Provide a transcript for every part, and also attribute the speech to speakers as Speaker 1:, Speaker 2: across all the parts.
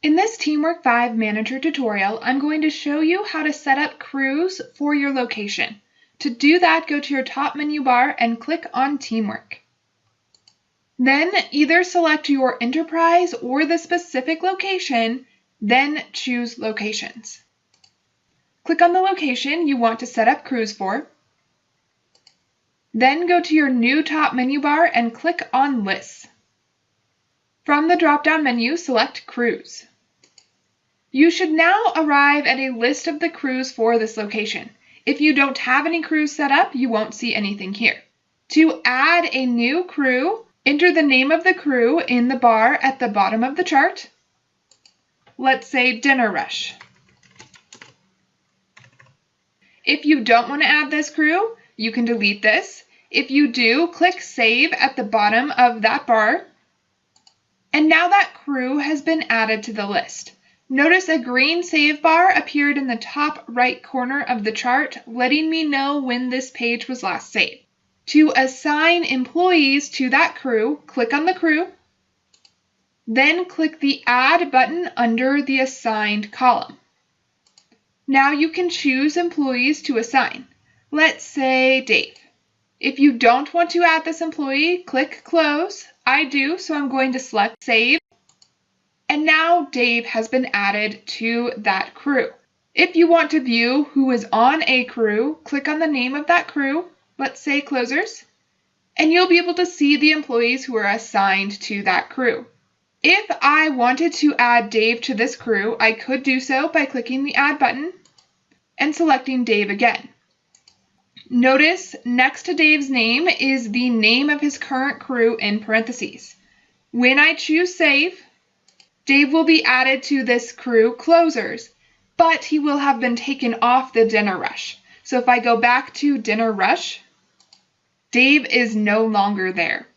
Speaker 1: In this TeamWork 5 Manager tutorial, I'm going to show you how to set up crews for your location. To do that, go to your top menu bar and click on Teamwork. Then either select your enterprise or the specific location, then choose Locations. Click on the location you want to set up crews for. Then go to your new top menu bar and click on Lists. From the drop-down menu, select Crews. You should now arrive at a list of the crews for this location. If you don't have any crews set up, you won't see anything here. To add a new crew, enter the name of the crew in the bar at the bottom of the chart. Let's say Dinner Rush. If you don't want to add this crew, you can delete this. If you do, click Save at the bottom of that bar. And now that crew has been added to the list. Notice a green save bar appeared in the top right corner of the chart, letting me know when this page was last saved. To assign employees to that crew, click on the crew, then click the Add button under the Assigned column. Now you can choose employees to assign. Let's say Dave. If you don't want to add this employee, click Close. I do, so I'm going to select Save. And now Dave has been added to that crew. If you want to view who is on a crew, click on the name of that crew, let's say Closers, and you'll be able to see the employees who are assigned to that crew. If I wanted to add Dave to this crew, I could do so by clicking the Add button and selecting Dave again. Notice next to Dave's name is the name of his current crew in parentheses. When I choose Save, Dave will be added to this crew Closers, but he will have been taken off the Dinner Rush. So if I go back to Dinner Rush, Dave is no longer there.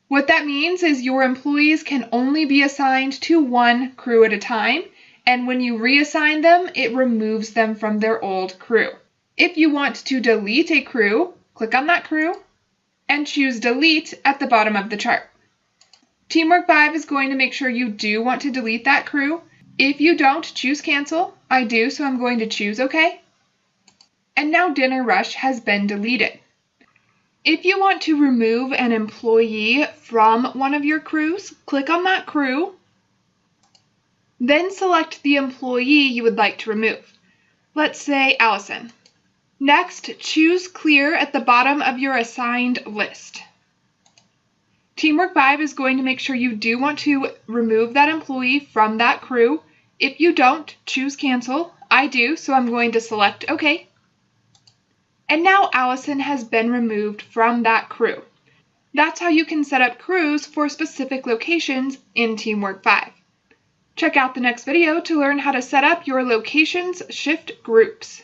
Speaker 1: What that means is your employees can only be assigned to one crew at a time, and when you reassign them, it removes them from their old crew. If you want to delete a crew, click on that crew and choose Delete at the bottom of the chart. TeamWork 5 is going to make sure you do want to delete that crew. If you don't, choose Cancel. I do, so I'm going to choose OK. And now Dinner Rush has been deleted. If you want to remove an employee from one of your crews, click on that crew, then select the employee you would like to remove. Let's say Allison. Next, choose Clear at the bottom of your assigned list. TeamWork 5 is going to make sure you do want to remove that employee from that crew. If you don't, choose Cancel. I do, so I'm going to select OK. And now Allison has been removed from that crew. That's how you can set up crews for specific locations in TeamWork 5. Check out the next video to learn how to set up your locations shift groups.